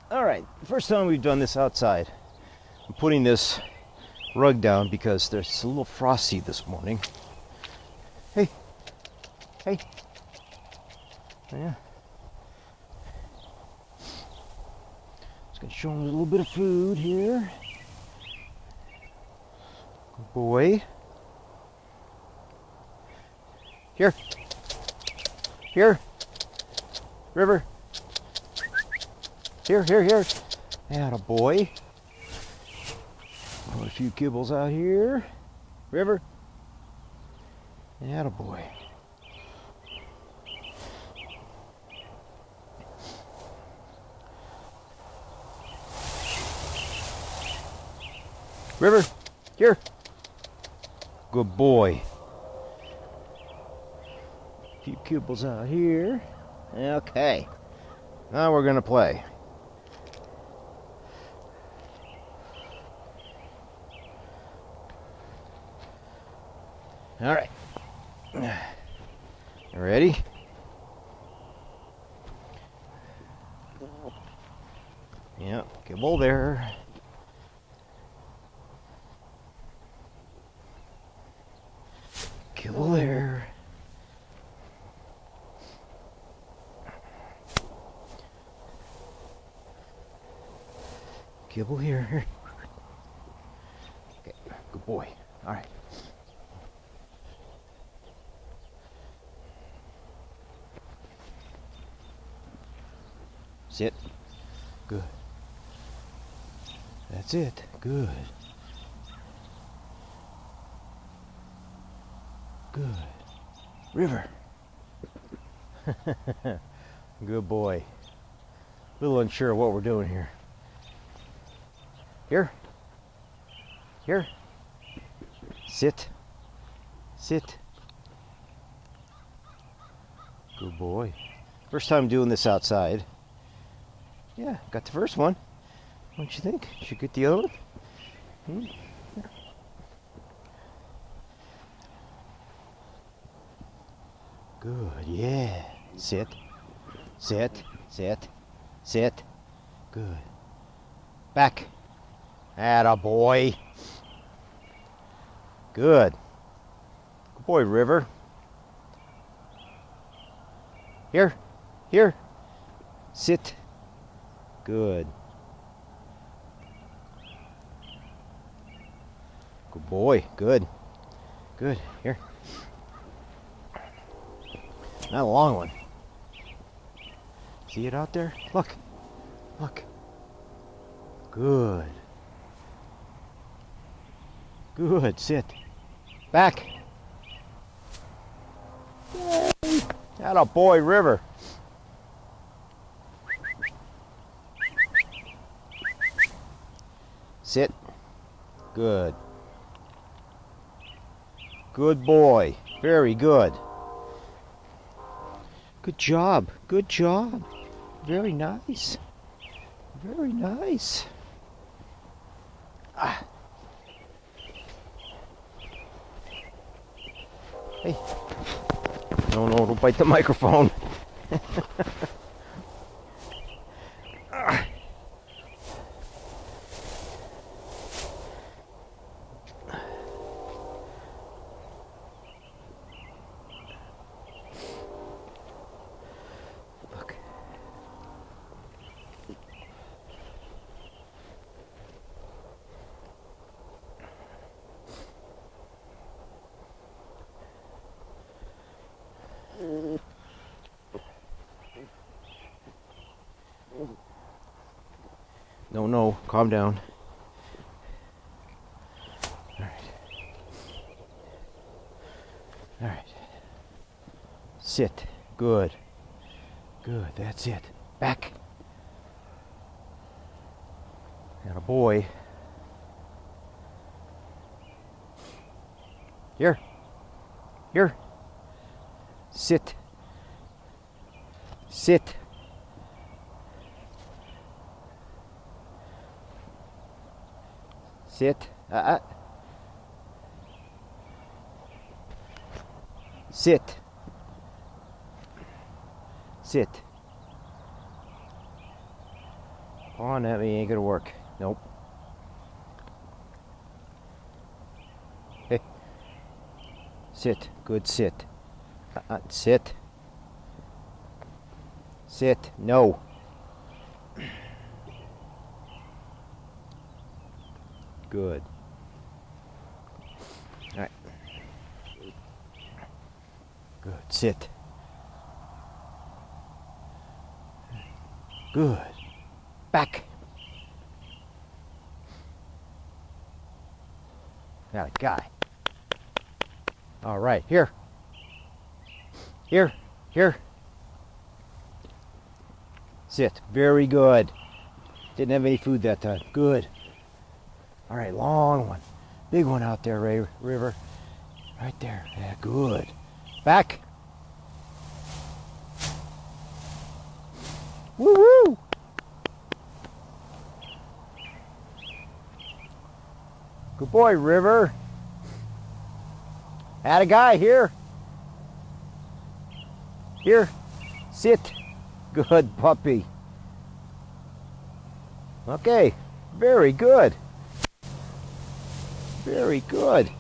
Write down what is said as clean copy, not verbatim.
All right, first time we've done this outside. I'm putting this rug down because there's a little frosty this morning. Hey, hey. Yeah. Just gonna show him a little bit of food here. Good boy. Here. Here. River. Here. Atta boy. Put a few kibbles out here. River. Atta boy. River. Here. Good boy. A few kibbles out here. Okay. Now we're gonna play. All right. You ready? Yeah, kibble there. Kibble there. Kibble here. Okay, good boy. All right. Sit. Good. That's it. Good. Good. River. Good boy. A little unsure what we're doing here. Here. Here. Sit. Sit. Good boy. First time doing this outside. Yeah, got the first one. What you think? Should get the other one? Good, yeah. Sit. Sit. Sit. Sit. Good. Back. Atta boy. Good. Good boy, River. Here. Here. Sit. Good. Good boy. Good. Good. Here. Not a long one. See it out there? Look. Look. Good. Good. Sit. Back. Yay. Atta boy, River. Sit. Good. Good boy. Very good. Good job. Good job. Very nice. Very nice. Ah. Hey. No, don't bite the microphone. Look. No, calm down. All right. All right. Sit. Good. Good, that's it. Back. Atta boy. Here. Here. Sit. Sit. Sit. Sit. Sit. pawing at me ain't gonna work. Nope. Hey. Sit. Good sit. Sit. Sit. No. Good. All right. Good. Sit. Good. Back. Got a guy. All right. Here. Here. Here. Sit. Very good. Didn't have any food that time. Good. All right. Long one. Big one out there, River. Right there. Yeah, good. Back. Woo-woo! Good boy, River. Had a guy here. Here. Sit. Good puppy. Okay. Very good. Very good.